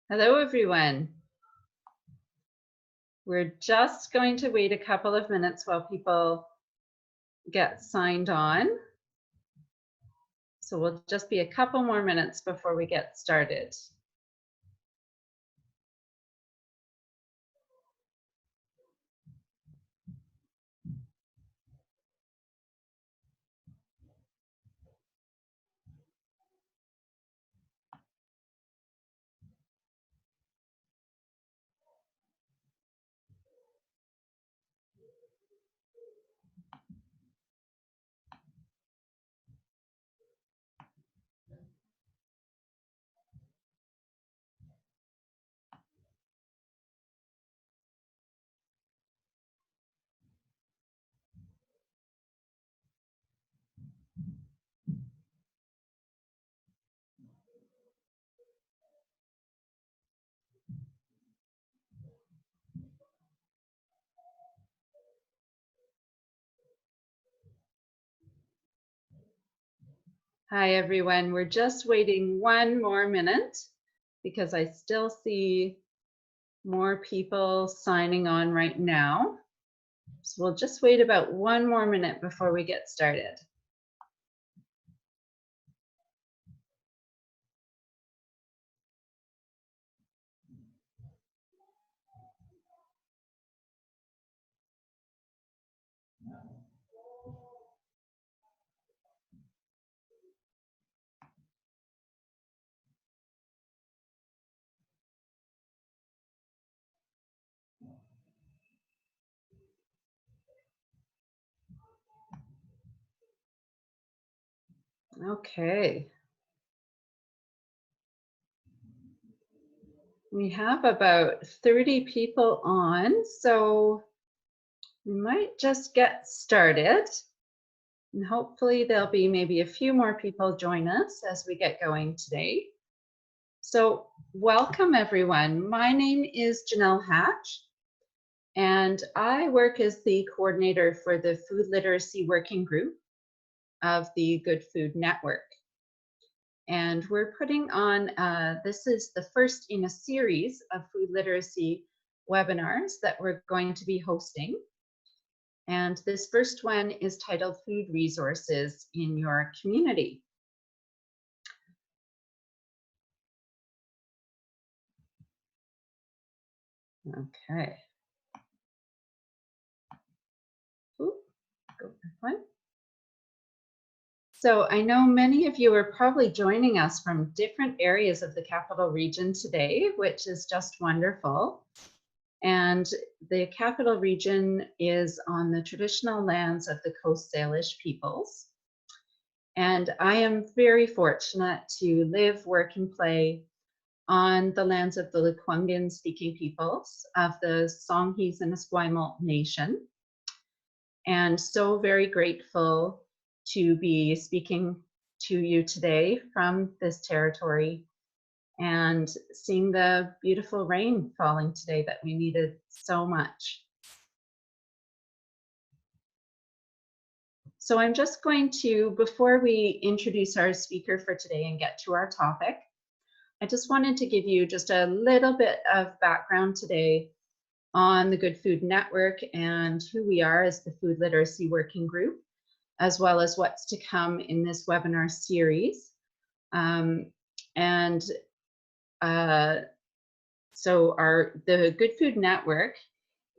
Hello, everyone. We're just going to wait a couple of minutes while people get signed on. So we'll just be a couple more minutes before we get started. Hi, everyone. We're just waiting one more minute because I still see more people signing on right now. So we'll just wait about one more minute before we get started. Okay. We have about 30 people on, so we might just get started. And hopefully there'll be maybe a few more people join us as we get going today. So welcome, everyone. My name is Janelle Hatch, and I work as the coordinator for the Food Literacy Working Group of the Good Food Network. And we're putting on, this is the first in a series of food literacy webinars that we're going to be hosting. And this first one is titled Food Resources in Your Community. Okay. Ooh, go back one. So I know many of you are probably joining us from different areas of the Capital Region today, which is just wonderful. And the Capital Region is on the traditional lands of the Coast Salish peoples. And I am very fortunate to live, work, and play on the lands of the Lekwungen speaking peoples of the Songhees and Esquimalt Nation. And so very grateful to be speaking to you today from this territory and seeing the beautiful rain falling today that we needed so much. So I'm just going to, before we introduce our speaker for today and get to our topic, I just wanted to give you just a little bit of background today on the Good Food Network and who we are as the Food Literacy Working Group, as well as what's to come in this webinar series. So the Good Food Network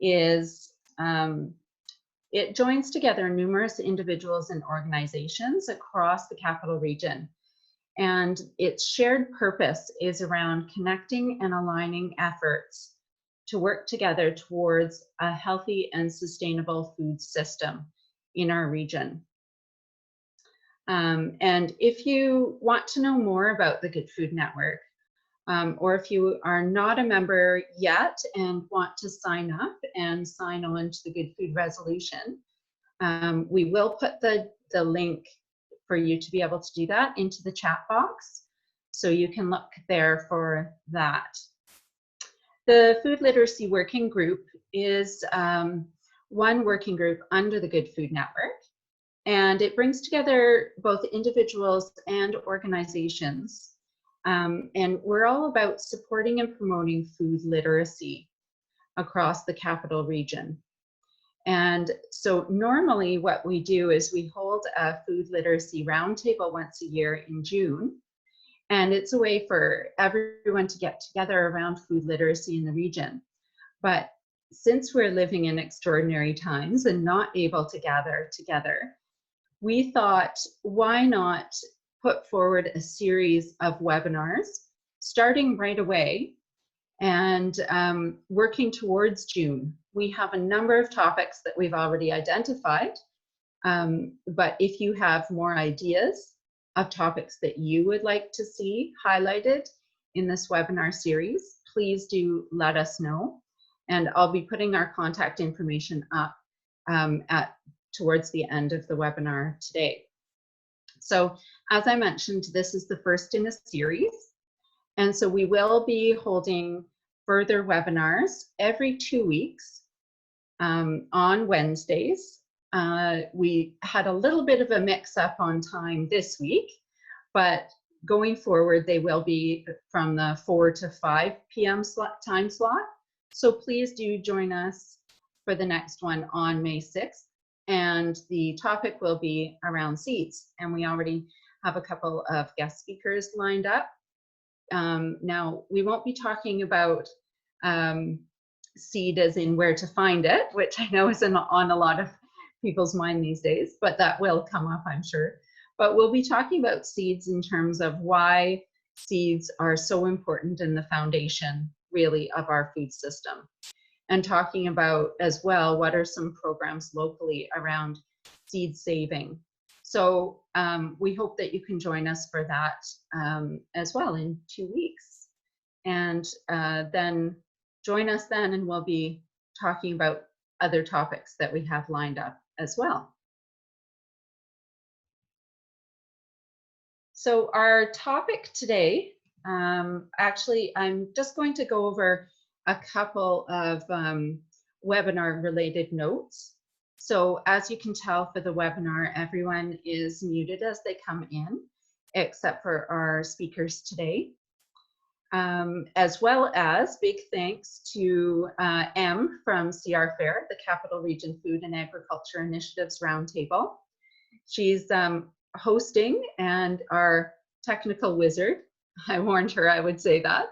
is, it joins together numerous individuals and organizations across the Capital Region. And its shared purpose is around connecting and aligning efforts to work together towards a healthy and sustainable food system in our region. And if you want to know more about the Good Food Network, or if you are not a member yet and want to sign up and sign on to the Good Food Resolution, we will put the link for you to be able to do that into the chat box. So you can look there for that. The Food Literacy Working Group is one working group under the Good Food Network, and it brings together both individuals and organizations And we're all about supporting and promoting food literacy across the capital region. And so normally what we do is we hold a food literacy roundtable once a year in June. And it's a way for everyone to get together around food literacy in the region. But since we're living in extraordinary times and not able to gather together, we thought, why not put forward a series of webinars starting right away and working towards June. We have a number of topics that we've already identified, but if you have more ideas of topics that you would like to see highlighted in this webinar series, please do let us know. And I'll be putting our contact information up towards the end of the webinar today. So as I mentioned, this is the first in a series. And so we will be holding further webinars every 2 weeks on Wednesdays. We had a little bit of a mix up on time this week, but going forward, they will be from the 4 to 5 p.m. time slot. So please do join us for the next one on May 6th. And the topic will be around seeds. And we already have a couple of guest speakers lined up. Now, we won't be talking about seed as in where to find it, which I know is on a lot of people's mind these days, but that will come up, I'm sure. But we'll be talking about seeds in terms of why seeds are so important in the foundation, really, of our food system. And talking about as well, what are some programs locally around seed saving. So we hope that you can join us for that as well in 2 weeks. And then join us then, and we'll be talking about other topics that we have lined up as well. So our topic today, actually, I'm just going to go over a couple of webinar related notes. So as you can tell for the webinar, everyone is muted as they come in, except for our speakers today. As well as big thanks to M from CR Fair, the Capital Region Food and Agriculture Initiatives Roundtable. She's hosting and our technical wizard. I warned her I would say that.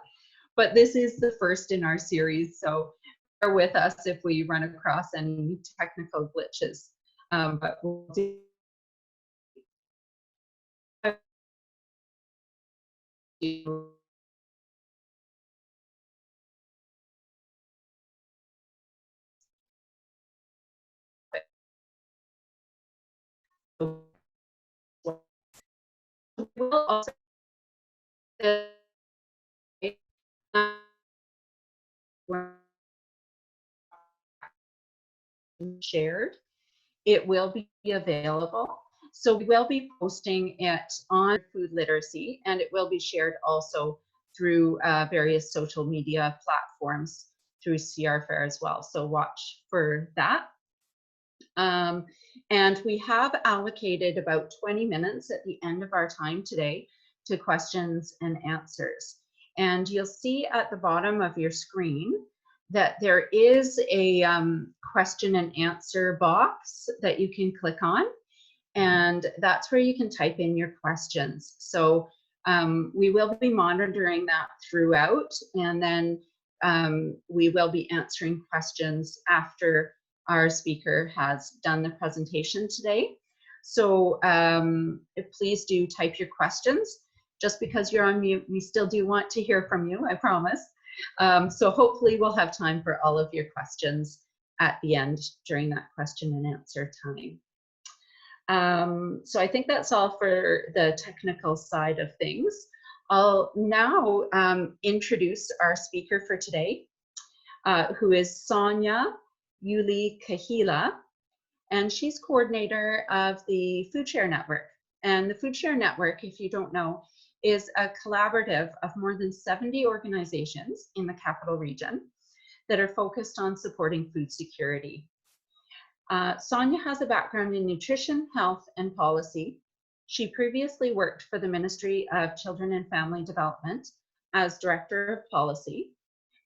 But this is the first in our series, so bear with us if we run across any technical glitches. But we'll do. We'll also shared. It will be available. So we will be posting it on food literacy, and it will be shared also through various social media platforms through CR Fair as well. So watch for that. And we have allocated about 20 minutes at the end of our time today to questions and answers. And you'll see at the bottom of your screen that there is a question and answer box that you can click on. And that's where you can type in your questions. So we will be monitoring that throughout, and then we will be answering questions after our speaker has done the presentation today. So please do type your questions. Just because you're on mute, we still do want to hear from you, I promise. So hopefully we'll have time for all of your questions at the end during that question and answer time. So I think that's all for the technical side of things. I'll now introduce our speaker for today, who is Sonja Yli-Kahila, and she's coordinator of the Food Share Network. And the Food Share Network, if you don't know, is a collaborative of more than 70 organizations in the capital region that are focused on supporting food security. Sonja has a background in nutrition, health, and policy, She previously worked for the Ministry of Children and Family Development as Director of Policy,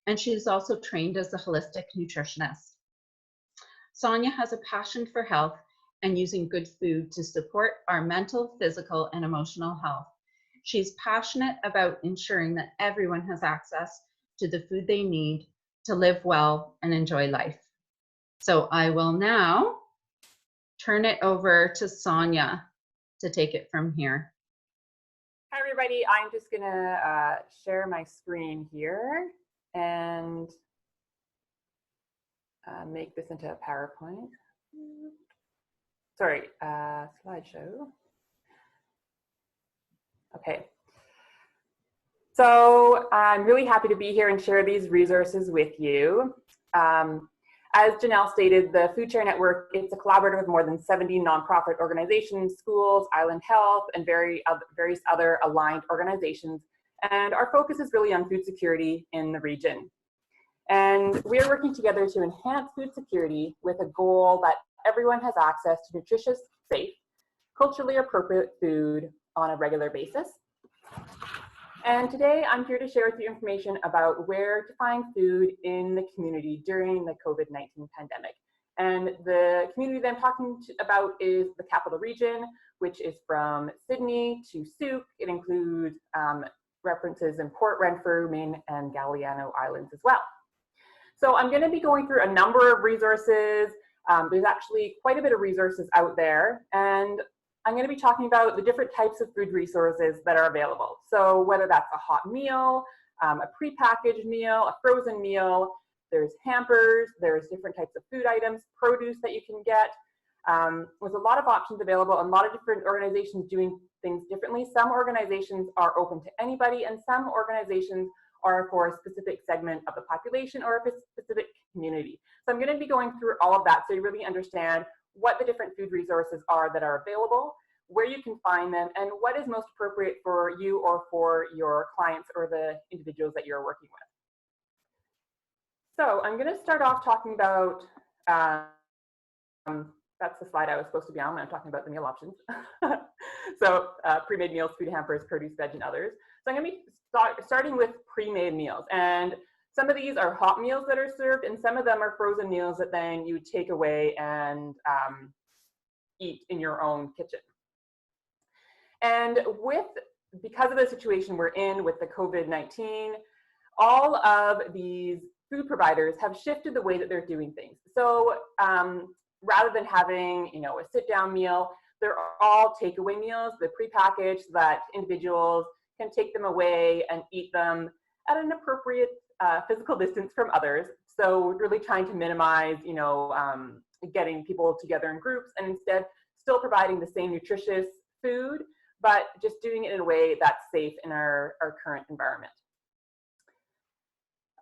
and she is also trained as a holistic nutritionist. Sonja has a passion for health and using good food to support our mental, physical, and emotional health. She's passionate about ensuring that everyone has access to the food they need to live well and enjoy life. So I will now turn it over to Sonja to take it from here. Hi, everybody. I'm just going to share my screen here and make this into a PowerPoint. Sorry, slideshow. Okay. So I'm really happy to be here and share these resources with you. As Janelle stated, the Food Share Network, it's a collaborative with more than 70 nonprofit organizations, schools, Island Health, and various other aligned organizations. And our focus is really on food security in the region. And we are working together to enhance food security with a goal that everyone has access to nutritious, safe, culturally appropriate food on a regular basis. And today I'm here to share with you information about where to find food in the community during the COVID-19 pandemic. And the community that I'm talking about is the Capital Region, which is from Sidney to Sooke. It includes references in Port Renfrew, Maine, and Galiano Islands as well. So I'm going to be going through a number of resources. There's actually quite a bit of resources out there, and I'm going to be talking about the different types of food resources that are available. So whether that's a hot meal, a prepackaged meal, a frozen meal, there's Hampers, there's different types of food items, produce that you can get. There's a lot of options available, and a lot of different organizations doing things differently. Some organizations are open to anybody, and some organizations are for a specific segment of the population or a specific community. So I'm going to be going through all of that so you really understand what the different food resources are that are available, where you can find them, and what is most appropriate for you or for your clients or the individuals that you're working with. So I'm going to start off talking about, that's the slide I was supposed to be on when I'm talking about the meal options. So pre-made meals, food hampers, produce, veg, and others. So I'm going to be starting with pre-made meals. And some of these are hot meals that are served, and some of them are frozen meals that then you take away and eat in your own kitchen. And because of the situation we're in with the COVID-19, all of these food providers have shifted the way that they're doing things. So rather than having, a sit-down meal, they're all takeaway meals. They're prepackaged so that individuals can take them away and eat them at an appropriate physical distance from others. So we're really trying to minimize, getting people together in groups, and instead still providing the same nutritious food, but just doing it in a way that's safe in our current environment.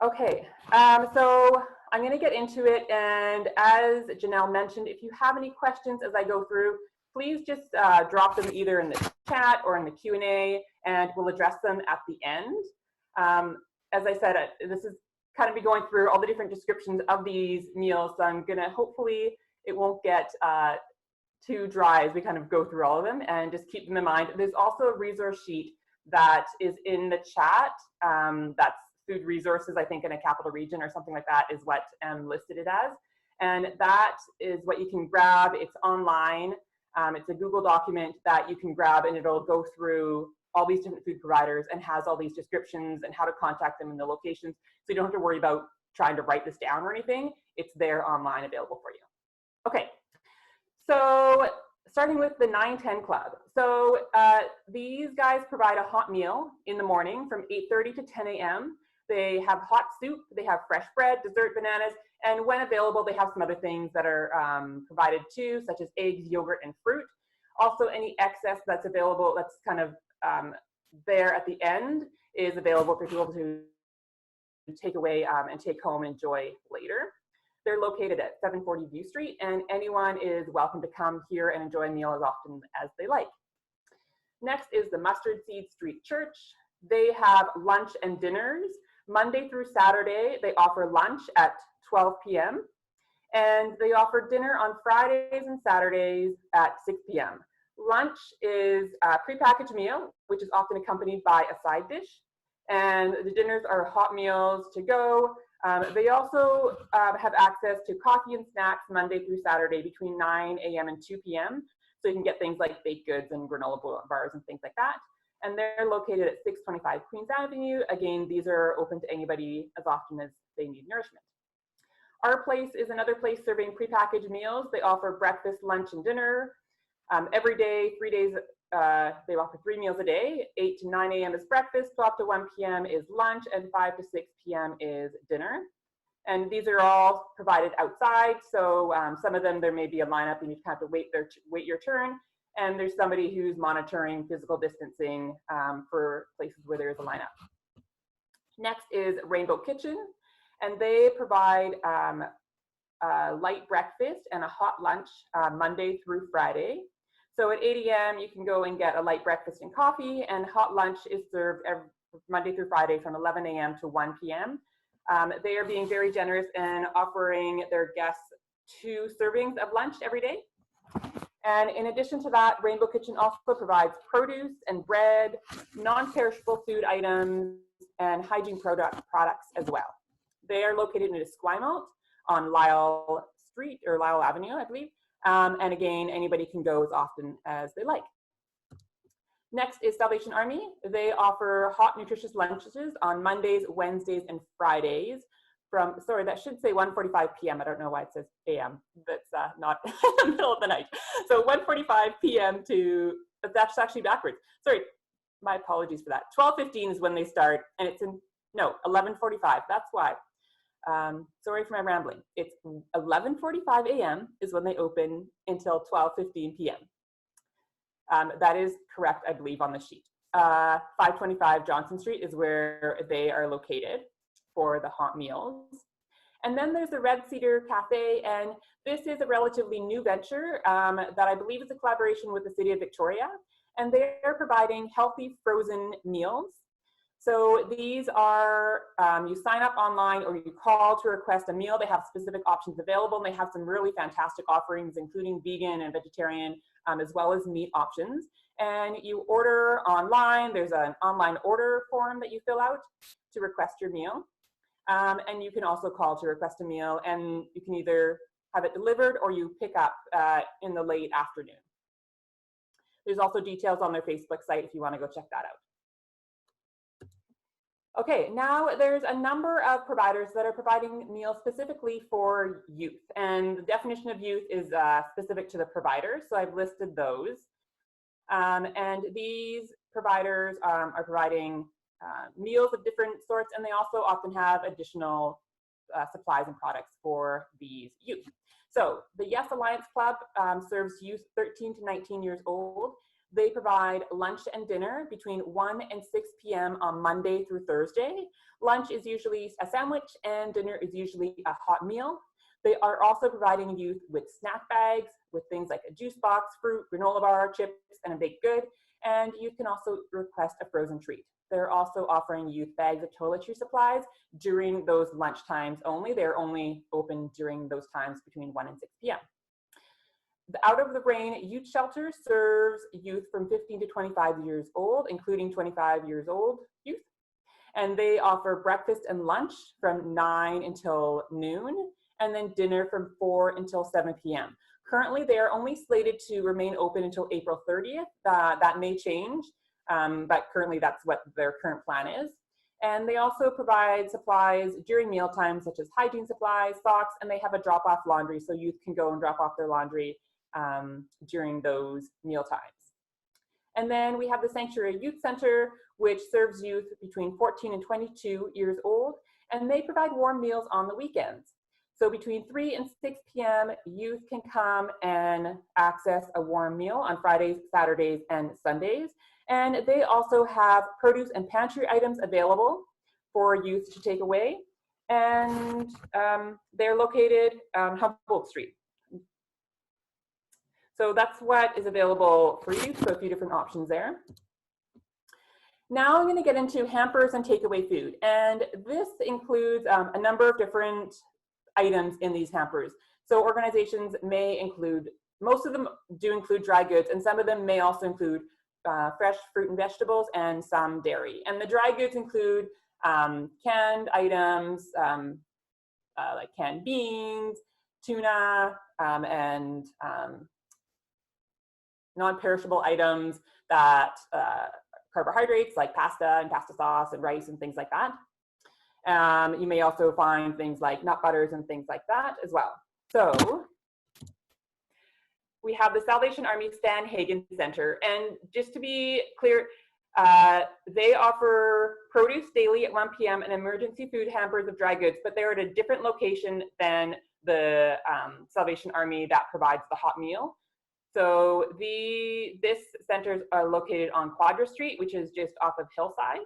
Okay, so I'm going to get into it, and as Janelle mentioned, if you have any questions as I go through, please just drop them either in the chat or in the Q&A, and we'll address them at the end. As I said, this is kind of be going through all the different descriptions of these meals, so I'm going to, hopefully it won't get too dry as we kind of go through all of them, and just keep them in mind. There's also a resource sheet that is in the chat. That's food resources, I think, in a capital region or something like that is what listed it as. And that is what you can grab. It's online. It's a Google document that you can grab, and it'll go through all these different food providers and has all these descriptions and how to contact them and the locations. So you don't have to worry about trying to write this down or anything. It's there online available for you. Okay, so starting with the 910 Club. So these guys provide a hot meal in the morning from 8:30 to 10 a.m. They have hot soup, they have fresh bread, dessert, bananas, and when available, they have some other things that are provided too, such as eggs, yogurt, and fruit. Also, any excess that's available, that's kind of there at the end, is available for people to take away and take home and enjoy later. They're located at 740 View Street, and anyone is welcome to come here and enjoy a meal as often as they like. Next is the Mustard Seed Street Church. They have lunch and dinners. Monday through Saturday, they offer lunch at 12 p.m. and they offer dinner on Fridays and Saturdays at 6 p.m. Lunch is a prepackaged meal, which is often accompanied by a side dish. And the dinners are hot meals to go. They also have access to coffee and snacks Monday through Saturday between 9 a.m. and 2 p.m. So you can get things like baked goods and granola bars and things like that. And they're located at 625 Queens Avenue. Again, these are open to anybody as often as they need nourishment. Our Place is another place serving prepackaged meals. They offer breakfast, lunch, and dinner. Every day, 3 days, they offer 3 meals a day. 8 to 9 a.m. is breakfast, 12 to 1 p.m. is lunch, and 5 to 6 p.m. is dinner. And these are all provided outside. So some of them, there may be a lineup and you have to wait your turn. And there's somebody who's monitoring physical distancing for places where there is a lineup. Next is Rainbow Kitchen, and they provide a light breakfast and a hot lunch Monday through Friday. So at 8 a.m. you can go and get a light breakfast and coffee, and hot lunch is served Monday through Friday from 11 a.m. to 1 p.m. They are being very generous in offering their guests 2 servings of lunch every day. And in addition to that, Rainbow Kitchen also provides produce and bread, non-perishable food items, and hygiene products as well. They are located in Esquimalt on Lyle Street, or Lyle Avenue, I believe. And again, anybody can go as often as they like. Next is Salvation Army. They offer hot, nutritious lunches on Mondays, Wednesdays, and Fridays from, sorry, that should say 1:45 p.m. I don't know why it says a.m. That's not in the middle of the night. So 1:45 p.m. to, that's actually backwards. Sorry, my apologies for that. 12:15 is when they start, and it's in, no, 11:45. That's why. Sorry for my rambling. It's 11:45 a.m. is when they open until 12:15 p.m. That is correct, I believe, on the sheet. 525 Johnson Street is where they are located for the hot meals. And then there's the Red Cedar Cafe, and this is a relatively new venture that I believe is a collaboration with the City of Victoria, and they're providing healthy frozen meals. So these are, you sign up online or you call to request a meal. They have specific options available, and they have some really fantastic offerings, including vegan and vegetarian, as well as meat options. And you order online. There's an online order form that you fill out to request your meal. And you can also call to request a meal, and you can either have it delivered or you pick up in the late afternoon. There's also details on their Facebook site if you want to go check that out. Okay, now there's a number of providers that are providing meals specifically for youth, and the definition of youth is specific to the provider, so I've listed those. And these providers are providing meals of different sorts, and they also often have additional supplies and products for these youth. So the Yes Alliance Club serves youth 13 to 19 years old. They provide lunch and dinner between 1 and 6 p.m. on Monday through Thursday. Lunch is usually a sandwich, and dinner is usually a hot meal. They are also providing youth with snack bags with things like a juice box, fruit, granola bar, chips, and a baked good. And you can also request a frozen treat. They're also offering youth bags of toiletry supplies during those lunch times only. They're only open during those times between 1 and 6 p.m. The Out of the Rain Youth Shelter serves youth from 15 to 25 years old, including 25 years old youth. And they offer breakfast and lunch from 9 until noon, and then dinner from 4 until 7 p.m. Currently, they are only slated to remain open until April 30th. That may change, but currently that's what their current plan is. And they also provide supplies during mealtime, such as hygiene supplies, socks, and they have a drop-off laundry, so youth can go and drop off their laundry during those meal times. And then we have the Sanctuary Youth Center, which serves youth between 14 and 22 years old, and they provide warm meals on the weekends. So between 3 and 6 p.m., youth can come and access a warm meal on Fridays, Saturdays, and Sundays. And they also have produce and pantry items available for youth to take away. And they're located on Humboldt Street. So that's what is available for youth, so a few different options there. Now I'm going to get into hampers and takeaway food. And this includes a number of different items in these hampers. So organizations may include most of them do include dry goods, and some of them may also include fresh fruit and vegetables and some dairy. And the dry goods include canned items like canned beans, tuna, and non-perishable items that carbohydrates like pasta and pasta sauce and rice and things like that. You may also find things like nut butters and things like that as well. So we have the Salvation Army Stan Hagen Center, and just to be clear, they offer produce daily at 1 p.m. and emergency food hampers of dry goods, but they're at a different location than the Salvation Army that provides the hot meal. So this centers are located on Quadra Street, which is just off of Hillside.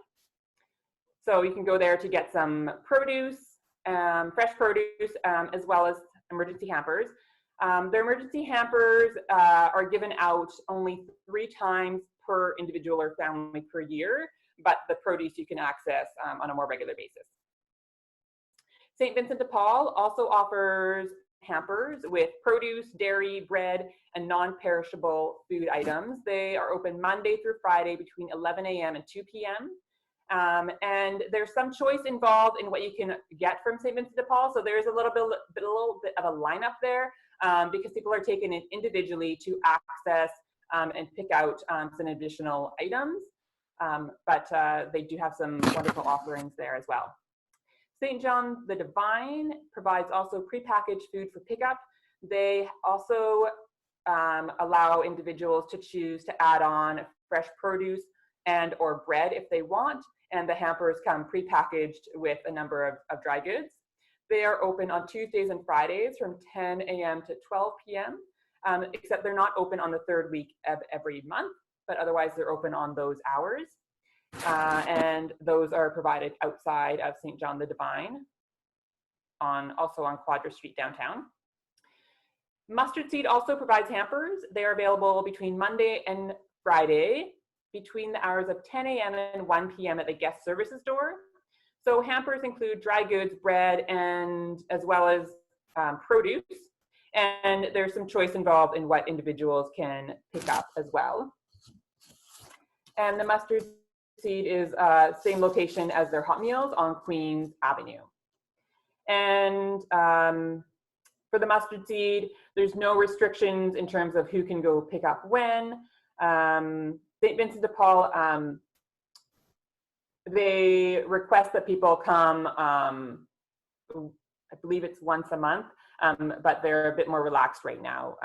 So you can go there to get some produce, fresh produce, as well as emergency hampers. Their emergency hampers are given out only 3 times per individual or family per year, but the produce you can access on a more regular basis. St. Vincent de Paul also offers hampers with produce, dairy, bread, and non-perishable food items. They are open Monday through Friday between 11 a.m. and 2 p.m. And there's some choice involved in what you can get from St. Vincent de Paul. So there's a little bit of a lineup there because people are taken in individually to access and pick out some additional items. But they do have some wonderful offerings there as well. St. John the Divine provides also prepackaged food for pickup. They also allow individuals to choose to add on fresh produce and or bread if they want, and the hampers come prepackaged with a number of dry goods. They are open on Tuesdays and Fridays from 10 a.m. to 12 p.m., except they're not open on the 3rd week of every month, but otherwise they're open on those hours. And those are provided outside of St. John the Divine, also on Quadra Street downtown. Mustard Seed also provides hampers. They are available between Monday and Friday between the hours of 10 a.m. and 1 p.m. at the guest services door. So hampers include dry goods, bread, and as well as produce. And there's some choice involved in what individuals can pick up as well. And the Mustard Seed is same location as their hot meals on Queens Avenue. And for the Mustard Seed, there's no restrictions in terms of who can go pick up when. St. Vincent de Paul, they request that people come, I believe it's once a month, but they're a bit more relaxed right now.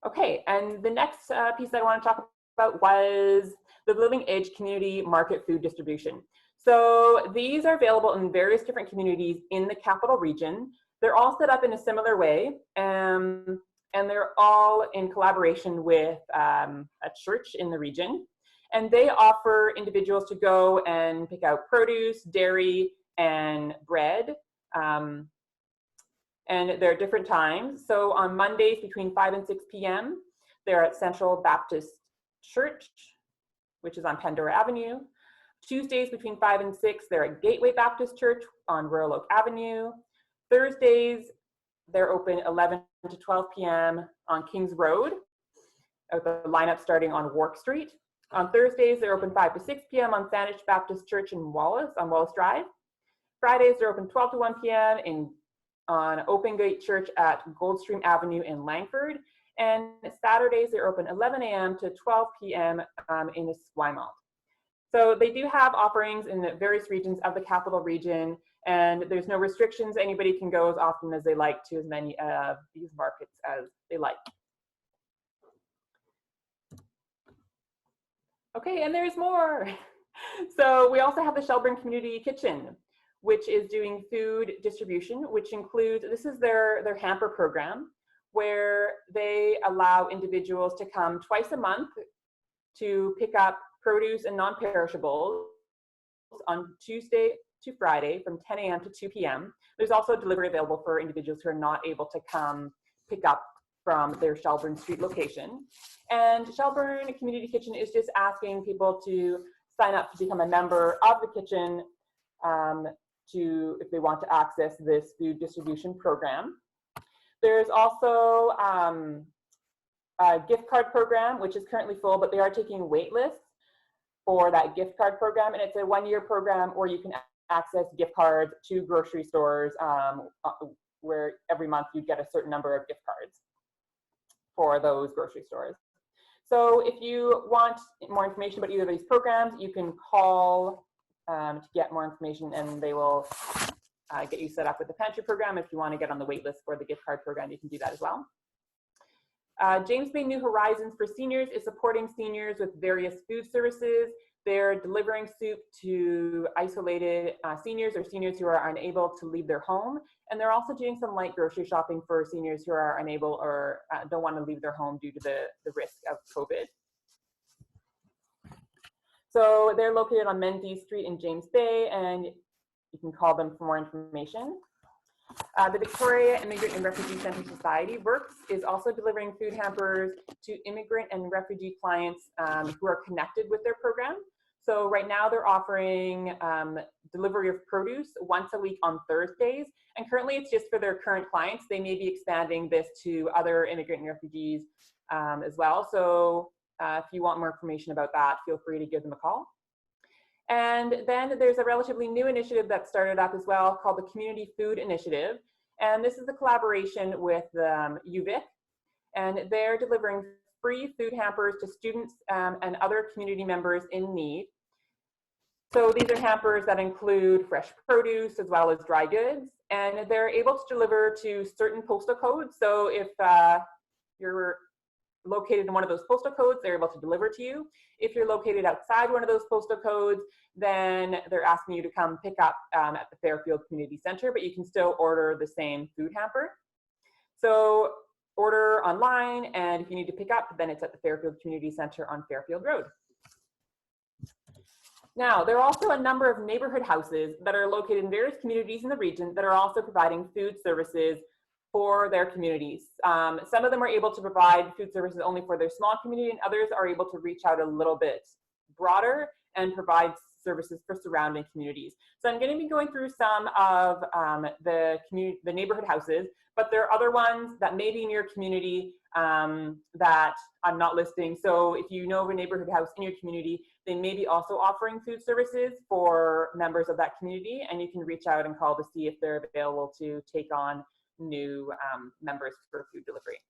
Okay, and the next piece I want to talk about was the Living Edge Community Market Food Distribution. So these are available in various different communities in the capital region. They're all set up in a similar way, and they're all in collaboration with a church in the region. And they offer individuals to go and pick out produce, dairy, and bread. And there are different times. So on Mondays between 5 and 6 p.m., they're at Central Baptist Church, which is on Pandora Avenue. Tuesdays between 5 and 6, they're at Gateway Baptist Church on Royal Oak Avenue. Thursdays, they're open 11 to 12 p.m. on Kings Road, with the lineup starting on Wark Street. On Thursdays, they're open 5 to 6 p.m. on Saanich Baptist Church in Wallace, on Wallace Drive. Fridays, they're open 12 to 1 p.m. on Open Gate Church at Goldstream Avenue in Langford. And Saturdays, they're open 11 a.m. to 12 p.m. In Esquimalt. So they do have offerings in the various regions of the capital region, and there's no restrictions. Anybody can go as often as they like to as many of these markets as they like. Okay, and there's more. So we also have the Shelburne Community Kitchen, which is doing food distribution, which includes, this is their hamper program, where they allow individuals to come twice a month to pick up produce and non-perishables on Tuesday to Friday from 10 a.m. to 2 p.m. There's also delivery available for individuals who are not able to come pick up from their Shelburne Street location. And Shelburne Community Kitchen is just asking people to sign up to become a member of the kitchen if they want to access this food distribution program. There's also a gift card program, which is currently full, but they are taking wait lists for that gift card program. And it's a 1-year program where you can access gift cards to grocery stores where every month you get a certain number of gift cards for those grocery stores. So if you want more information about either of these programs, you can call to get more information, and they will get you set up with the pantry program. If you want to get on the wait list for the gift card program, you can do that as well. James Bay New Horizons for Seniors is supporting seniors with various food services. They're delivering soup to isolated seniors or seniors who are unable to leave their home. And they're also doing some light grocery shopping for seniors who are unable or don't want to leave their home due to the risk of COVID. So they're located on Menzies Street in James Bay, and you can call them for more information. The Victoria Immigrant and Refugee Center Society Works is also delivering food hampers to immigrant and refugee clients who are connected with their program. So right now they're offering delivery of produce once a week on Thursdays. And currently it's just for their current clients. They may be expanding this to other immigrant and refugees as well. So if you want more information about that, feel free to give them a call. And then there's a relatively new initiative that started up as well called the Community Food Initiative. And this is a collaboration with UVic. And they're delivering free food hampers to students and other community members in need. So these are hampers that include fresh produce as well as dry goods. And they're able to deliver to certain postal codes. So if you're located in one of those postal codes, they're able to deliver to you. If you're located outside one of those postal codes, then they're asking you to come pick up at the Fairfield Community Center, but you can still order the same food hamper. So order online, and if you need to pick up, then it's at the Fairfield Community Center on Fairfield Road. Now, there are also a number of neighborhood houses that are located in various communities in the region that are also providing food services for their communities. Some of them are able to provide food services only for their small community, and others are able to reach out a little bit broader and provide services for surrounding communities. So I'm going to be going through some of the neighborhood houses, but there are other ones that may be in your community that I'm not listing. So if you know of a neighborhood house in your community, they may be also offering food services for members of that community, and you can reach out and call to see if they're available to take on new members for food delivery.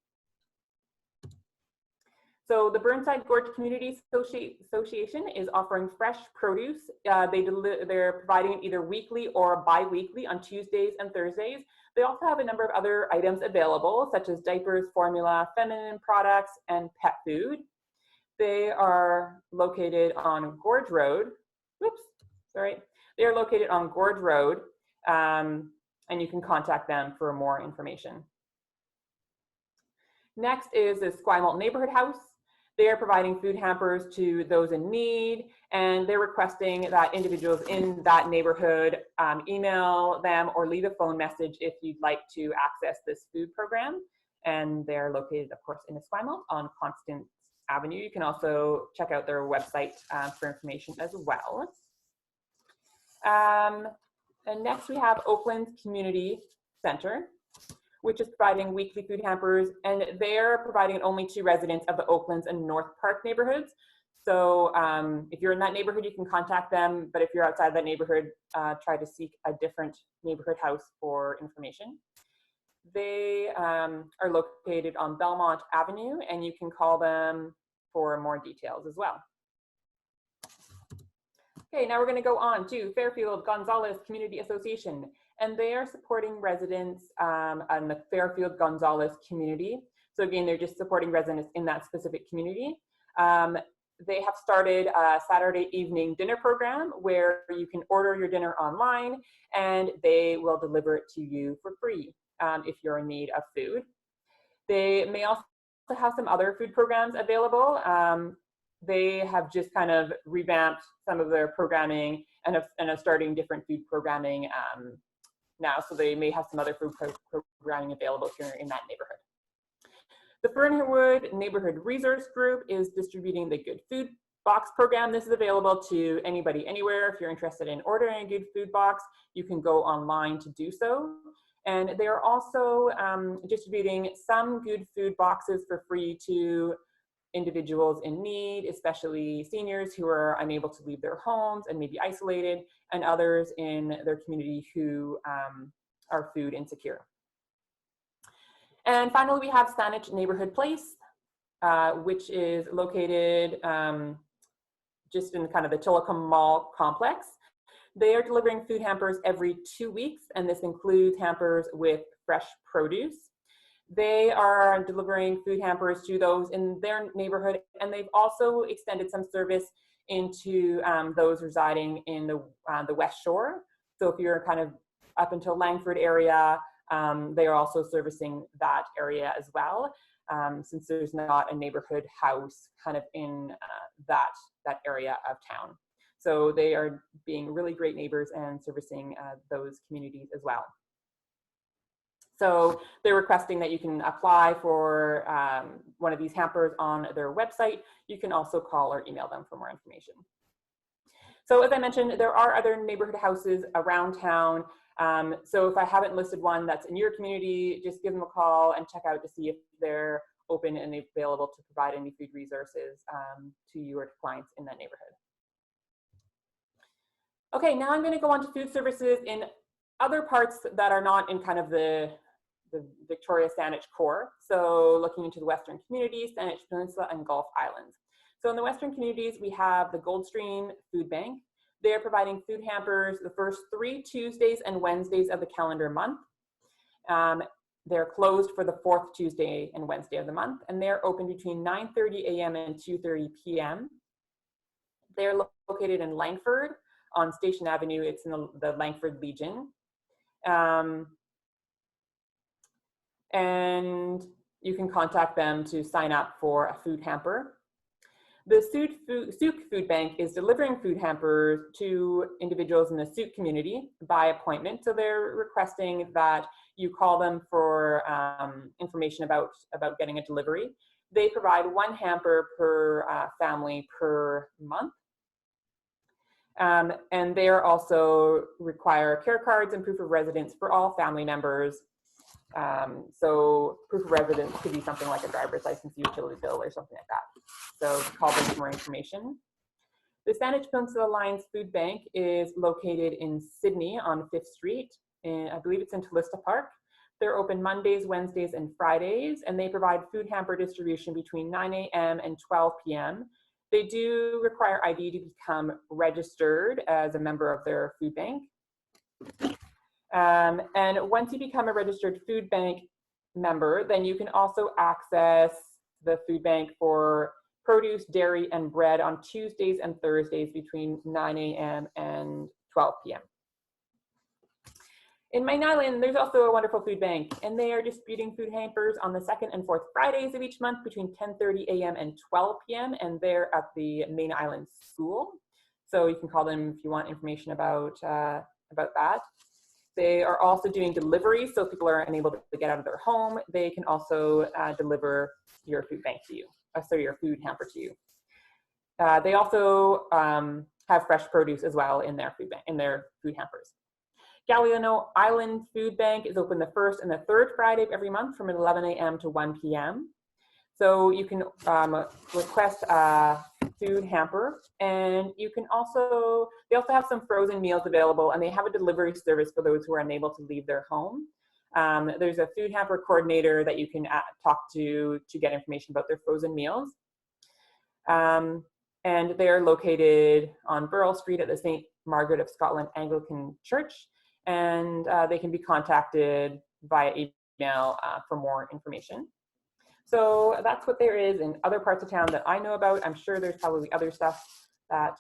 So the Burnside Gorge Community Association is offering fresh produce. They're providing it either weekly or bi-weekly on Tuesdays and Thursdays. They also have a number of other items available, such as diapers, formula, feminine products, and pet food. They are located on Gorge Road. Whoops, sorry. They are located on Gorge Road, and you can contact them for more information. Next is the Esquimalt Neighborhood House. They are providing food hampers to those in need, and they're requesting that individuals in that neighborhood email them or leave a phone message if you'd like to access this food program. And they're located, of course, in Esquimalt on Constance Avenue. You can also check out their website for information as well. And next we have Oakland's Community Center, which is providing weekly food hampers, and they're providing it only to residents of the Oaklands and North Park neighborhoods. So if you're in that neighborhood, you can contact them, but if you're outside that neighborhood, try to seek a different neighborhood house for information. They are located on Belmont Avenue, and you can call them for more details as well. Okay, now we're going to go on to Fairfield Gonzalez Community Association, and they are supporting residents in the Fairfield Gonzalez community. So again, they're just supporting residents in that specific community. They have started a Saturday evening dinner program where you can order your dinner online and they will deliver it to you for free if you're in need of food. They may also have some other food programs available. They have just kind of revamped some of their programming and are starting different food programming now. So they may have some other food programming available if you're in that neighborhood. The Fernwood Neighborhood Resource Group is distributing the Good Food Box program. This is available to anybody, anywhere. If you're interested in ordering a Good Food Box, you can go online to do so. And they are also distributing some good food boxes for free to individuals in need, especially seniors who are unable to leave their homes and maybe isolated, and others in their community who are food insecure. And finally, we have Saanich Neighbourhood Place, which is located just in kind of the Tillicum Mall complex. They are delivering food hampers every 2 weeks, and this includes hampers with fresh produce. They are delivering food hampers to those in their neighborhood, and they've also extended some service into those residing in the West Shore. So if you're kind of up until Langford area, they are also servicing that area as well, since there's not a neighborhood house kind of in that area of town. So they are being really great neighbors and servicing those communities as well. So they're requesting that you can apply for one of these hampers on their website. You can also call or email them for more information. So as I mentioned, there are other neighborhood houses around town. So if I haven't listed one that's in your community, just give them a call and check out to see if they're open and available to provide any food resources to you or to clients in that neighborhood. Okay, now I'm going to go on to food services in other parts that are not in kind of the Victoria Saanich core. So looking into the Western communities, Saanich Peninsula and Gulf Islands. So in the Western communities, we have the Goldstream Food Bank. They are providing food hampers the first 3 Tuesdays and Wednesdays of the calendar month. They're closed for the 4th Tuesday and Wednesday of the month, and they're open between 9:30 a.m. and 2:30 p.m. They're located in Langford on Station Avenue. It's in the Langford Legion. And you can contact them to sign up for a food hamper. The Sooke Food Bank is delivering food hampers to individuals in the Sooke community by appointment. So they're requesting that you call them for information about getting a delivery. They provide 1 hamper per family per month. And they also require care cards and proof of residence for all family members. So proof of residence could be something like a driver's license, utility bill, or something like that. So call them for more information. The Saanich Peninsula Alliance Food Bank is located in Sidney on 5th Street. I believe it's in Tallista Park. They're open Mondays, Wednesdays, and Fridays, and they provide food hamper distribution between 9 a.m. and 12 p.m. They do require ID to become registered as a member of their food bank. And once you become a registered food bank member, then you can also access the food bank for produce, dairy, and bread on Tuesdays and Thursdays between 9 a.m. and 12 p.m. In Main Island, there's also a wonderful food bank, and they are distributing food hampers on the 2nd and 4th Fridays of each month between 10:30 a.m. and 12 p.m. and they're at the Main Island School. So you can call them if you want information about that. They are also doing deliveries, so if people are unable to get out of their home, they can also deliver your food bank to you, so your food hamper to you. They also have fresh produce as well in their food bank, in their food hampers. Galiano Island Food Bank is open the 1st and the 3rd Friday of every month from 11 a.m. to 1 p.m. So you can request a food hamper, and you can also, they also have some frozen meals available, and they have a delivery service for those who are unable to leave their home. There's a food hamper coordinator that you can talk to get information about their frozen meals. And they're located on Burrell Street at the St. Margaret of Scotland Anglican Church, and they can be contacted via email for more information. So that's what there is in other parts of town that I know about. I'm sure there's probably other stuff that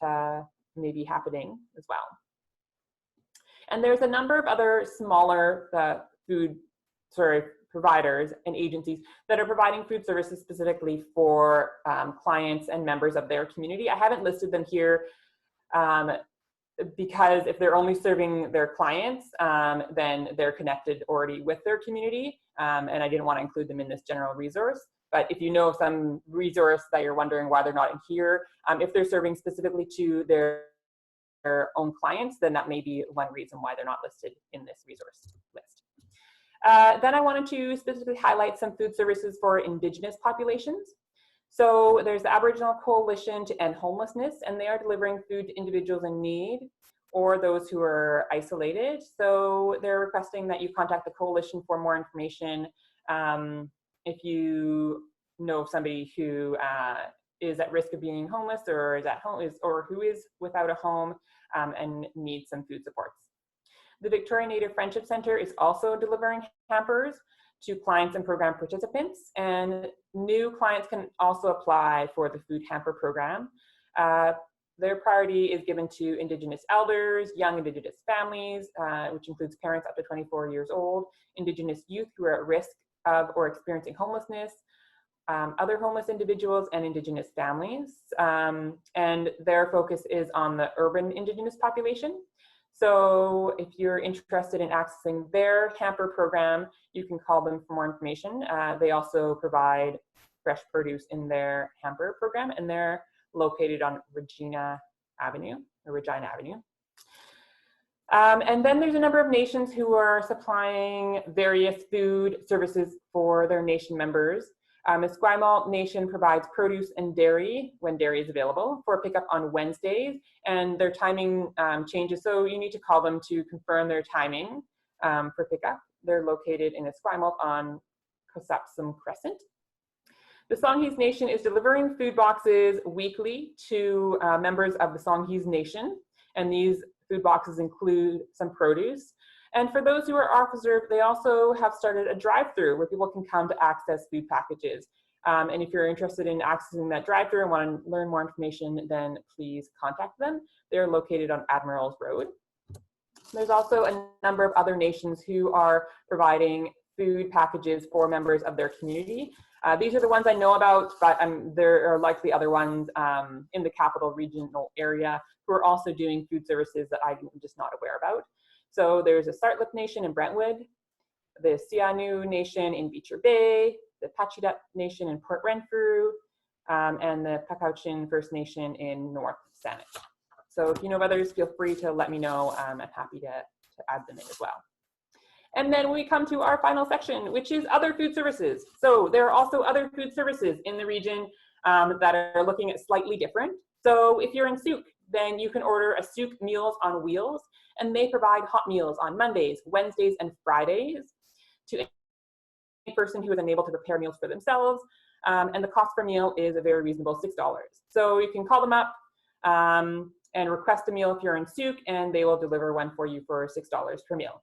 may be happening as well. And there's a number of other smaller food providers and agencies that are providing food services specifically for clients and members of their community. I haven't listed them here because if they're only serving their clients, then they're connected already with their community, and I didn't want to include them in this general resource. But if you know some resource that you're wondering why they're not in here, if they're serving specifically to their own clients, then that may be one reason why they're not listed in this resource list. Then I wanted to specifically highlight some food services for Indigenous populations. So there's the Aboriginal Coalition to End Homelessness, and they are delivering food to individuals in need or those who are isolated. So they're requesting that you contact the coalition for more information if you know of somebody who is at risk of being homeless or is at home or who is without a home and needs some food supports. The Victoria Native Friendship Centre is also delivering hampers to clients and program participants, and new clients can also apply for the food hamper program. Their priority is given to Indigenous elders, young Indigenous families, which includes parents up to 24 years old, Indigenous youth who are at risk of or experiencing homelessness, other homeless individuals, and Indigenous families. And their focus is on the urban Indigenous population. So if you're interested in accessing their hamper program, you can call them for more information. They also provide fresh produce in their hamper program, and they're located on Regina Avenue. And then there's a number of nations who are supplying various food services for their nation members. The Esquimalt Nation provides produce and dairy when dairy is available for pickup on Wednesdays, and their timing changes, so you need to call them to confirm their timing for pickup. They're located in Esquimalt on Kosapsum Crescent. The Songhees Nation is delivering food boxes weekly to members of the Songhees Nation, and these food boxes include some produce. And for those who are off-reserve, they also have started a drive-through where people can come to access food packages. And if you're interested in accessing that drive-through and want to learn more information, then please contact them. They're located on Admirals Road. There's also a number of other nations who are providing food packages for members of their community. These are the ones I know about, but there are likely other ones in the capital regional area who are also doing food services that I'm just not aware about. So there's a Sartlip Nation in Brentwood, the Sianu Nation in Beecher Bay, the Pacheedaht Nation in Port Renfrew, and the Pakauchin First Nation in North Saanich. So if you know of others, feel free to let me know. I'm happy to add them in as well. And then we come to our final section, which is other food services. So there are also other food services in the region that are looking at slightly different. So if you're in Sooke, then you can order a Sooke Meals on Wheels, and they provide hot meals on Mondays, Wednesdays, and Fridays to any person who is unable to prepare meals for themselves. And the cost per meal is a very reasonable $6. So you can call them up and request a meal if you're in Sooke, and they will deliver one for you for $6 per meal.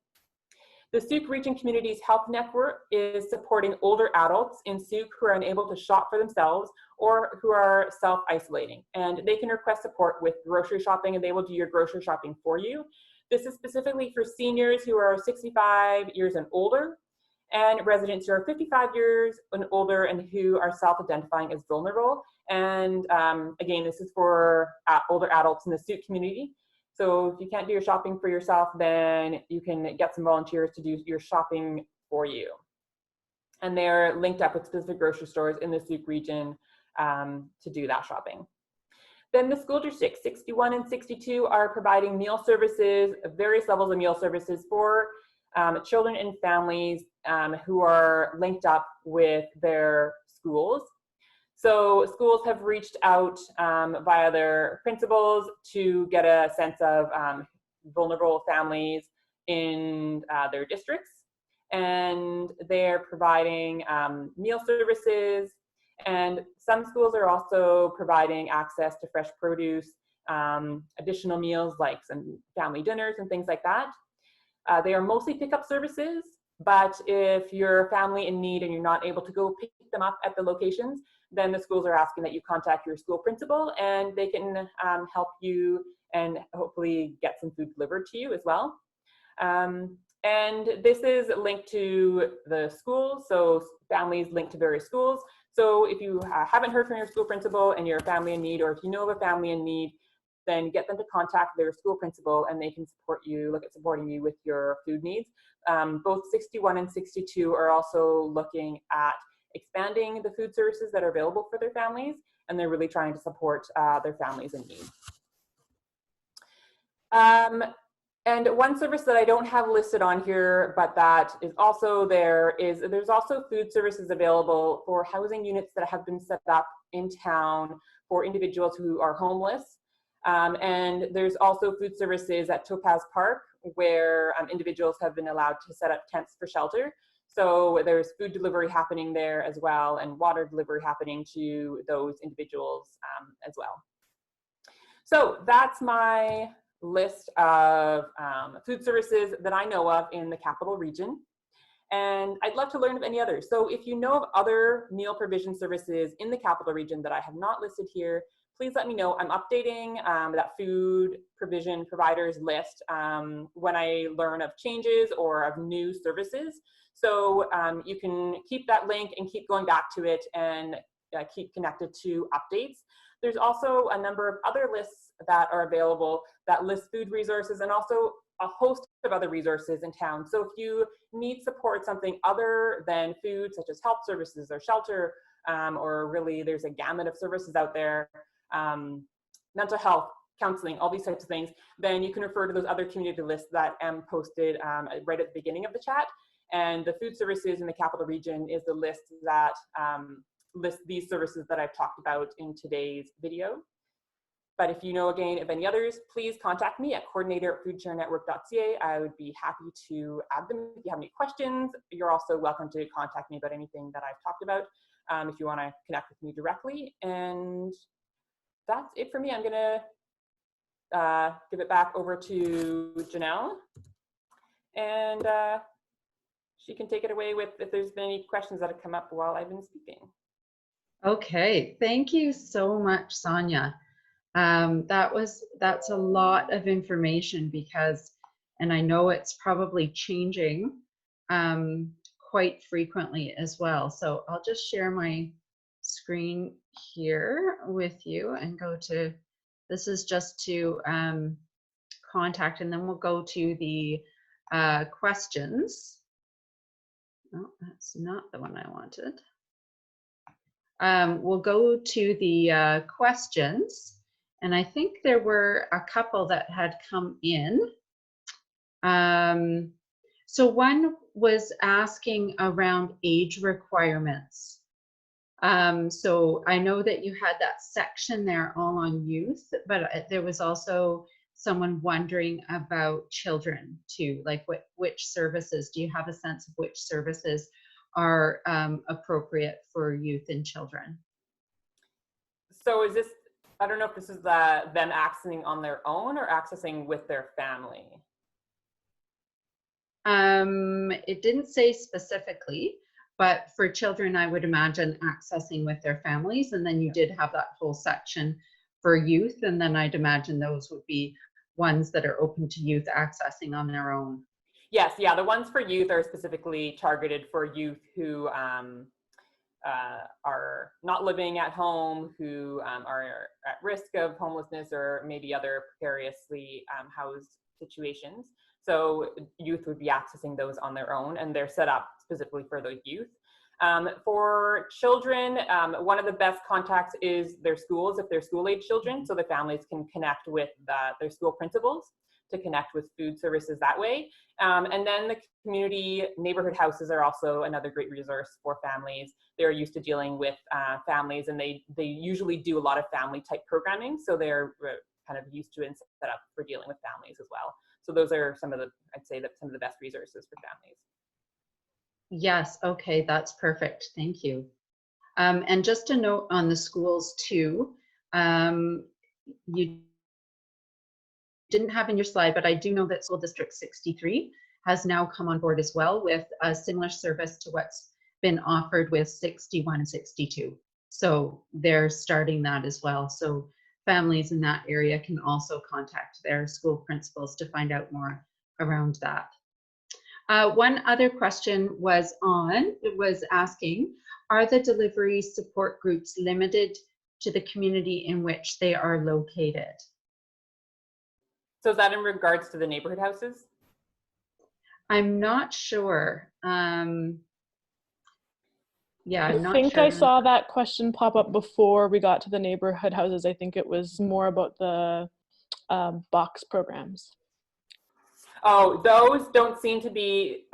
The Sooke Region Communities Health Network is supporting older adults in Sooke who are unable to shop for themselves or who are self-isolating. And they can request support with grocery shopping, and they will do your grocery shopping for you. This is specifically for seniors who are 65 years and older, and residents who are 55 years and older and who are self-identifying as vulnerable. And again, this is for older adults in the Sooke community. So if you can't do your shopping for yourself, then you can get some volunteers to do your shopping for you. And they're linked up with specific grocery stores in the Sooke region to do that shopping. Then the school districts, 61 and 62, are providing meal services, various levels of meal services for children and families who are linked up with their schools. So schools have reached out via their principals to get a sense of vulnerable families in their districts. And they're providing meal services. And some schools are also providing access to fresh produce, additional meals like some family dinners and things like that. They are mostly pickup services, but if you're a family in need and you're not able to go pick them up at the locations, then the schools are asking that you contact your school principal, and they can help you and hopefully get some food delivered to you as well. And this is linked to the schools, so families linked to various schools. So if you haven't heard from your school principal and you're a family in need, or if you know of a family in need, then get them to contact their school principal and they can support you, look at supporting you with your food needs. Both 61 and 62 are also looking at expanding the food services that are available for their families, and they're really trying to support their families in need. And one service that I don't have listed on here, but that is also there, is there's also food services available for housing units that have been set up in town for individuals who are homeless. And there's also food services at Topaz Park where individuals have been allowed to set up tents for shelter. So there's food delivery happening there as well, and water delivery happening to those individuals as well. So that's my list of food services that I know of in the capital region. And I'd love to learn of any others. So if you know of other meal provision services in the capital region that I have not listed here, please let me know. I'm updating that food provision providers list when I learn of changes or of new services. So you can keep that link and keep going back to it and keep connected to updates. There's also a number of other lists that are available that list food resources and also a host of other resources in town. So if you need support something other than food, such as health services or shelter, or really there's a gamut of services out there, mental health, counseling, all these types of things, then you can refer to those other community lists that am posted right at the beginning of the chat. And the food services in the capital region is the list that lists these services that I've talked about in today's video. But if you know, again, of any others, please contact me at coordinator@foodsharenetwork.ca. I would be happy to add them. If you have any questions, you're also welcome to contact me about anything that I've talked about if you want to connect with me directly. And that's it for me. I'm going to give it back over to Janelle. And she can take it away with if there's been any questions that have come up while I've been speaking. Okay, thank you so much, Sonja. That's a lot of information because, and I know it's probably changing quite frequently as well. So I'll just share my screen here with you and go to, this is just to contact, and then we'll go to the questions. Oh, that's not the one I wanted. We'll go to the questions, and I think there were a couple that had come in. So one was asking around age requirements. So I know that you had that section there all on youth, but there was also someone wondering about children too, like which services, do you have a sense of which services are appropriate for youth and children? So is this, I don't know if this is them accessing on their own or accessing with their family? It didn't say specifically, but for children, I would imagine accessing with their families. And then you did have that whole section for youth. And then I'd imagine those would be ones that are open to youth accessing on their own. Yes, yeah, the ones for youth are specifically targeted for youth who are not living at home, who are at risk of homelessness or maybe other precariously housed situations. So youth would be accessing those on their own, and they're set up specifically for the youth. For children, one of the best contacts is their schools, if they're school-age children, so the families can connect with their school principals to connect with food services that way. And then the community neighborhood houses are also another great resource for families. They're used to dealing with families, and they usually do a lot of family type programming, so they're kind of used to and set up for dealing with families as well. So those are some of the, I'd say that some of the best resources for families. Yes, okay, that's perfect. Thank you. And just a note on the schools too, you didn't have in your slide, but I do know that School District 63 has now come on board as well with a similar service to what's been offered with 61 and 62. So they're starting that as well. So families in that area can also contact their school principals to find out more around that. One other question was asking, are the delivery support groups limited to the community in which they are located? So is that in regards to the neighborhood houses? I'm not sure. Yeah, I'm not think sure. I saw that question pop up before we got to the neighborhood houses. I think it was more about the box programs. Oh, those don't seem to be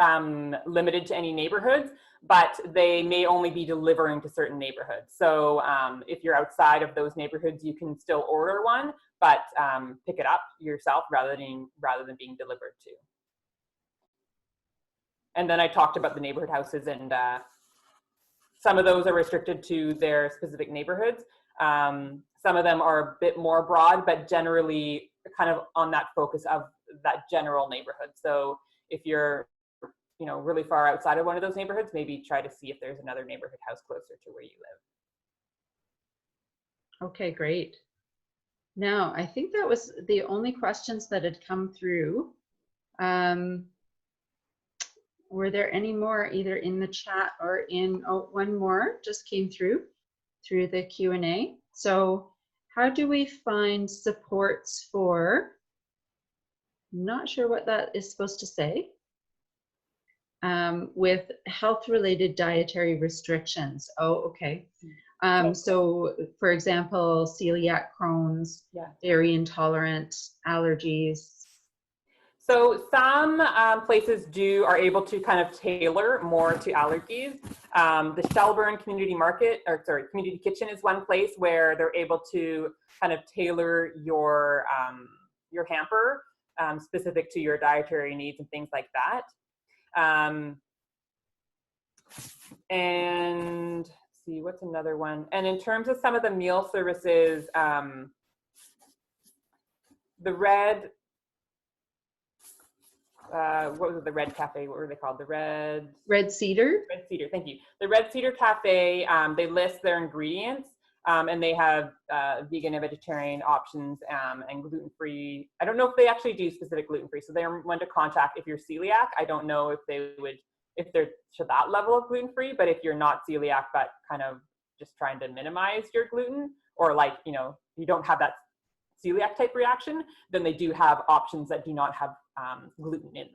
limited to any neighborhoods, but they may only be delivering to certain neighborhoods. So if you're outside of those neighborhoods, you can still order one, but pick it up yourself rather than being delivered to. And then I talked about the neighborhood houses, and some of those are restricted to their specific neighborhoods. Some of them are a bit more broad, but generally kind of on that focus of that general neighborhood. So if you're, you know, really far outside of one of those neighborhoods, maybe try to see if there's another neighborhood house closer to where you live. Okay, great. Now, I think that was the only questions that had come through. Were there any more either in the chat or in, oh, one more just came through the Q&A. So how do we find supports for, not sure what that is supposed to say, with health-related dietary restrictions? Oh, okay. So for example, celiac, Crohn's, dairy intolerant, allergies. So some places are able to kind of tailor more to allergies. The Shelburne Community Community Kitchen is one place where they're able to kind of tailor your hamper specific to your dietary needs and things like that. And see, what's another one? And in terms of some of the meal services, the Red, what was it, the Red Cafe, what were they called? The Red Cedar? Red Cedar, thank you. The Red Cedar Cafe, they list their ingredients, and they have vegan and vegetarian options and gluten-free. I don't know if they actually do specific gluten-free, so they're one to contact if you're celiac. I don't know if they would, if they're to that level of gluten-free, but if you're not celiac, but kind of just trying to minimize your gluten, or like, you know, you don't have that celiac type reaction, then they do have options that do not have gluten in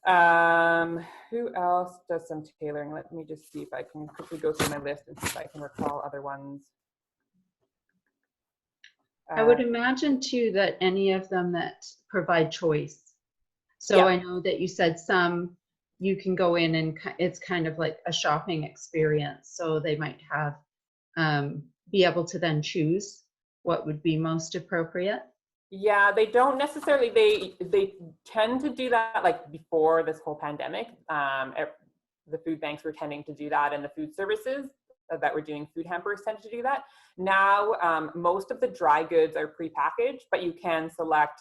them. Who else does some tailoring? Let me just see if I can quickly go through my list and see if I can recall other ones. I would imagine too that any of them that provide choice. So yeah. I know that you said some you can go in and it's kind of like a shopping experience. So they might have, be able to then choose what would be most appropriate. Yeah, they don't necessarily, they tend to do that like before this whole pandemic. The food banks were tending to do that, and the food services that were doing food hampers tend to do that. Now, most of the dry goods are prepackaged, but you can select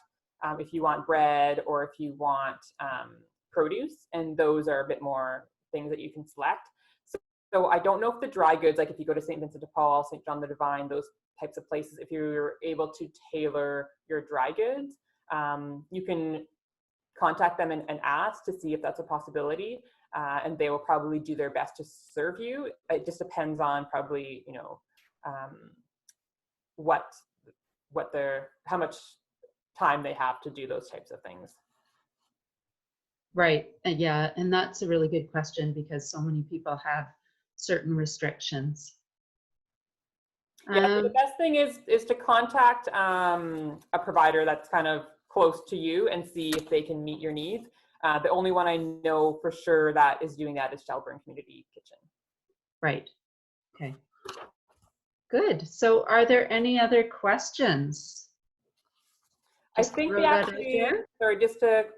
if you want bread or if you want produce, and those are a bit more things that you can select. So I don't know if the dry goods, like if you go to St. Vincent de Paul, St. John the Divine, those types of places, if you're able to tailor your dry goods, you can contact them and ask to see if that's a possibility, and they will probably do their best to serve you. It just depends on probably, you know, how much time they have to do those types of things. Right. Yeah, and that's a really good question because so many people have certain restrictions. Yeah, so the best thing is to contact a provider that's kind of close to you and see if they can meet your needs. The only one I know for sure that is doing that is Shelburne Community Kitchen. Right. Okay. Good. So are there any other questions? I think they actually, sorry,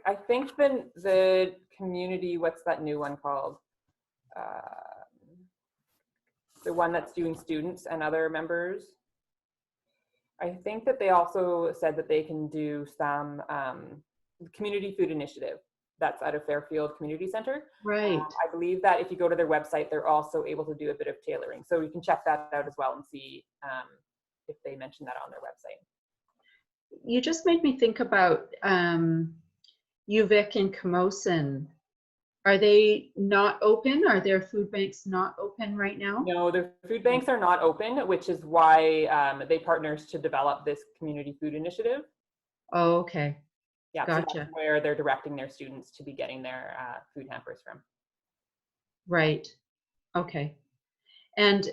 I think the community, what's that new one called? The one that's doing students and other members. I think that they also said that they can do some community food initiative that's out of Fairfield Community Center. Right. I believe that if you go to their website, they're also able to do a bit of tailoring. So you can check that out as well and see if they mention that on their website. You just made me think about UVic and Camosun. Are they not open? Are their food banks not open right now? No, their food banks are not open, which is why they partners to develop this community food initiative. Oh, okay. Yeah, gotcha. So that's where they're directing their students to be getting their food hampers from. Right. Okay. And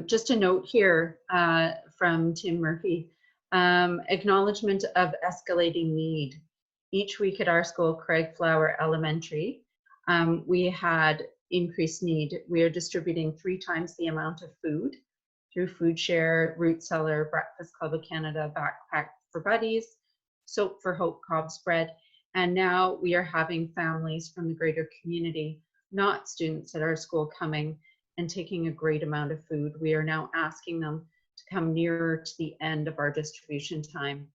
just a note here from Tim Murphy, acknowledgement of escalating need. each week at our school, Craigflower Elementary, we had increased need. We are distributing 3 times the amount of food through Food Share, Root Cellar, Breakfast Club of Canada, Backpack for Buddies, Soap for Hope, Cobb's Bread. And now we are having families from the greater community, not students at our school, coming and taking a great amount of food. We are now asking them to come nearer to the end of our distribution time.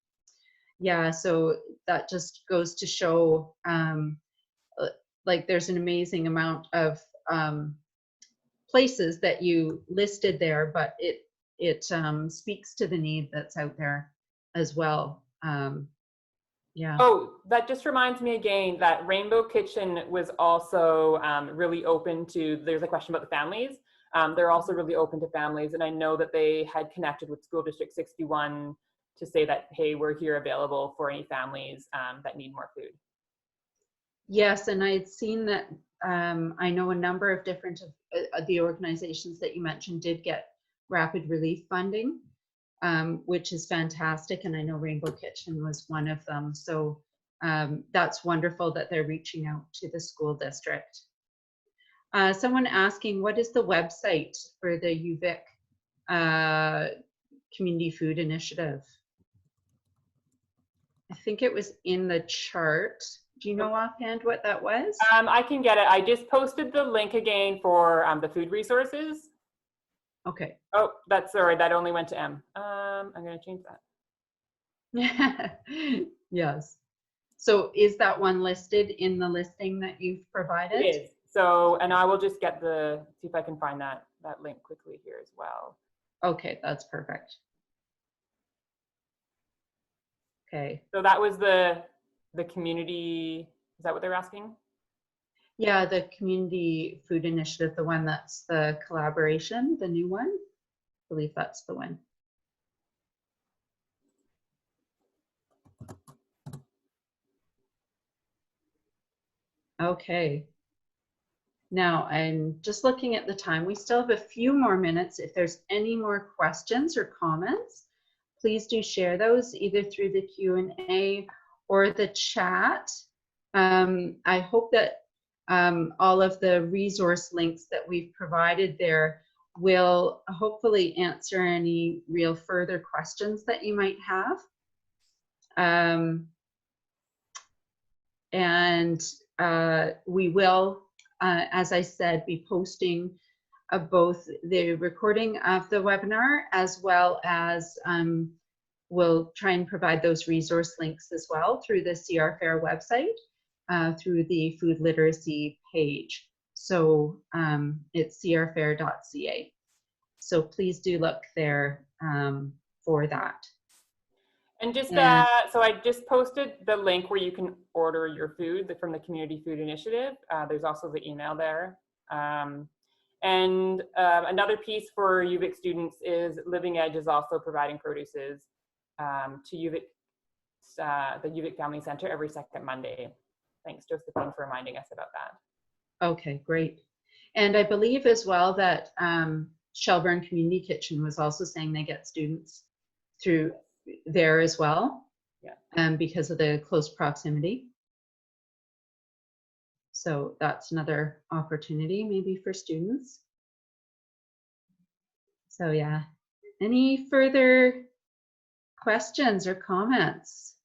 Yeah, so that just goes to show like there's an amazing amount of places that you listed there, but it speaks to the need that's out there as well. Yeah. Oh, that just reminds me again that Rainbow Kitchen was also really open to, there's a question about the families. They're also really open to families, and I know that they had connected with School District 61 to say that, hey, we're here available for any families that need more food. Yes, and I had seen that. I know a number of different of the organizations that you mentioned did get rapid relief funding, which is fantastic. And I know Rainbow Kitchen was one of them. So that's wonderful that they're reaching out to the school district. Someone asking, what is the website for the UVic Community Food Initiative? I think it was in the chart. Do you know offhand what that was? I can get it. I just posted the link again for the food resources. Okay. Oh, that's sorry. That only went to M. I'm going to change that. Yes. So is that one listed in the listing that you've provided? It is. So, and I will just get see if I can find that link quickly here as well. Okay, that's perfect. Okay. So that was the community, is that what they're asking? Yeah, the Community Food Initiative, the one that's the collaboration, the new one. I believe that's the one. Okay. Now, I'm just looking at the time. We still have a few more minutes. If there's any more questions or comments, please do share those either through the Q&A or the chat. I hope that all of the resource links that we've provided there will hopefully answer any real further questions that you might have. We will, as I said, be posting both the recording of the webinar as well as we'll try and provide those resource links as well through the CR Fair website, through the food literacy page. So it's crfair.ca. So please do look there for that. And just, so I just posted the link where you can order your food from the Community Food Initiative. There's also the email there. Another piece for UVic students is Living Edge is also providing produces to UVic, the UVic Family Center every second Monday. Thanks, Josephine, for reminding us about that. Okay, great. And I believe as well that Shelburne Community Kitchen was also saying they get students through there as well, yeah, because of the close proximity. So that's another opportunity maybe for students. So yeah, any further questions or comments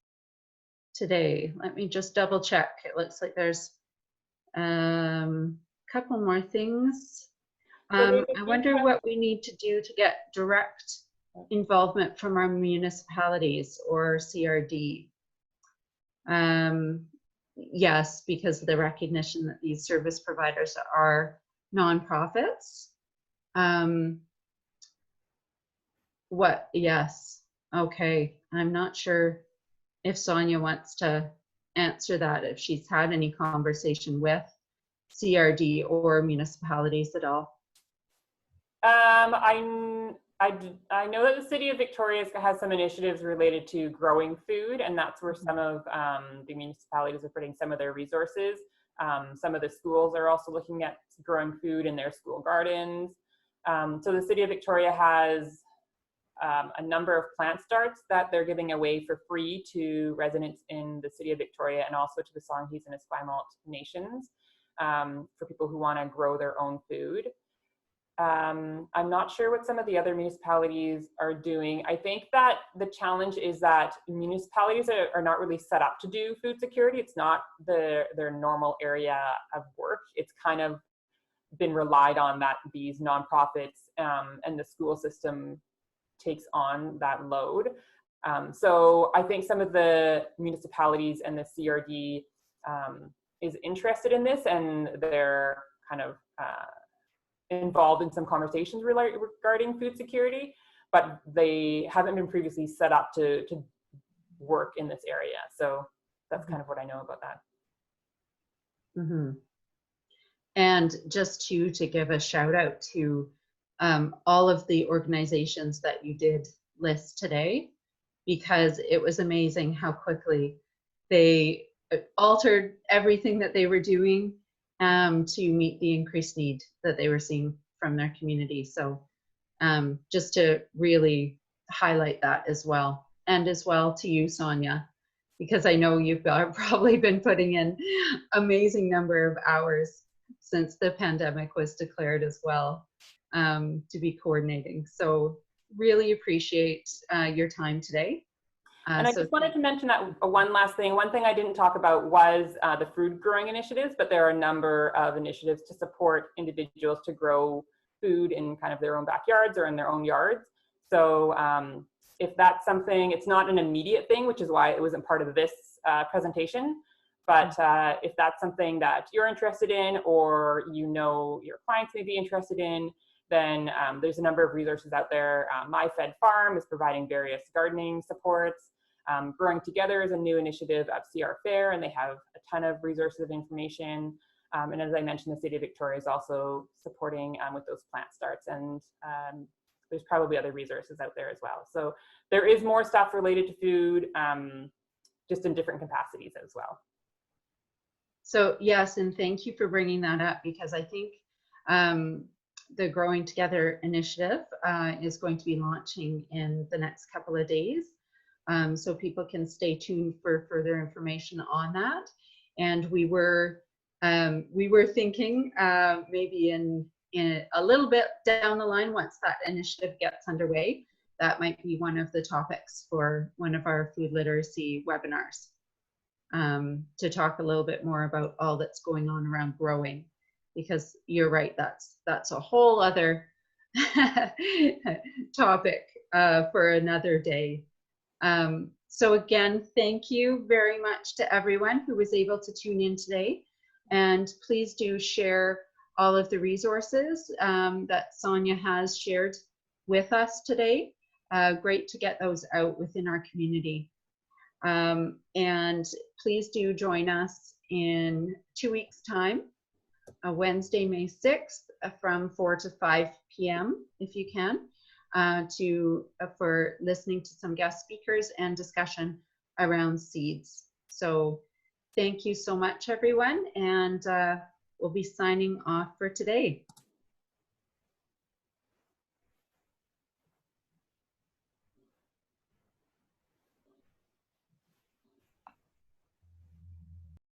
today? Let me just double check. It looks like there's a couple more things. I wonder what we need to do to get direct involvement from our municipalities or CRD. Yes, because of the recognition that these service providers are nonprofits. Yes, okay. I'm not sure if Sonja wants to answer that, if she's had any conversation with CRD or municipalities at all. I know that the City of Victoria has some initiatives related to growing food, and that's where some of the municipalities are putting some of their resources. Some of the schools are also looking at growing food in their school gardens. So the City of Victoria has a number of plant starts that they're giving away for free to residents in the city of Victoria and also to the Songhees and Esquimalt nations for people who want to grow their own food. I'm not sure what some of the other municipalities are doing. I think that the challenge is that municipalities are not really set up to do food security. It's not their normal area of work. It's kind of been relied on that these nonprofits and the school system takes on that load. So I think some of the municipalities and the CRD is interested in this, and they're kind of involved in some conversations regarding food security, but they haven't been previously set up to work in this area. So that's kind of what I know about that. Mm-hmm. And just to give a shout out to all of the organizations that you did list today, because it was amazing how quickly they altered everything that they were doing to meet the increased need that they were seeing from their community. So just to really highlight that as well. And as well to you, Sonja, because I know you've probably been putting in amazing number of hours since the pandemic was declared as well to be coordinating. So really appreciate your time today. And I just wanted to mention that one last thing. One thing I didn't talk about was the food growing initiatives, but there are a number of initiatives to support individuals to grow food in kind of their own backyards or in their own yards. So if that's something, it's not an immediate thing, which is why it wasn't part of this presentation. But if that's something that you're interested in, or you know your clients may be interested in, then there's a number of resources out there. My Fed Farm is providing various gardening supports. Growing Together is a new initiative of CR Fair, and they have a ton of resources and information. And as I mentioned, the City of Victoria is also supporting with those plant starts, and there's probably other resources out there as well. So there is more stuff related to food, just in different capacities as well. So yes, and thank you for bringing that up, because I think the Growing Together initiative is going to be launching in the next couple of days. So people can stay tuned for further information on that. And we were thinking maybe in a little bit down the line, once that initiative gets underway, that might be one of the topics for one of our food literacy webinars, to talk a little bit more about all that's going on around growing, because you're right, that's a whole other topic for another day. So again, thank you very much to everyone who was able to tune in today, and please do share all of the resources that Sonja has shared with us today. Great to get those out within our community. And please do join us in 2 weeks' time, Wednesday, May 6th, from 4 to 5 p.m. if you can, for listening to some guest speakers and discussion around seeds. So thank you so much, everyone, and we'll be signing off for today.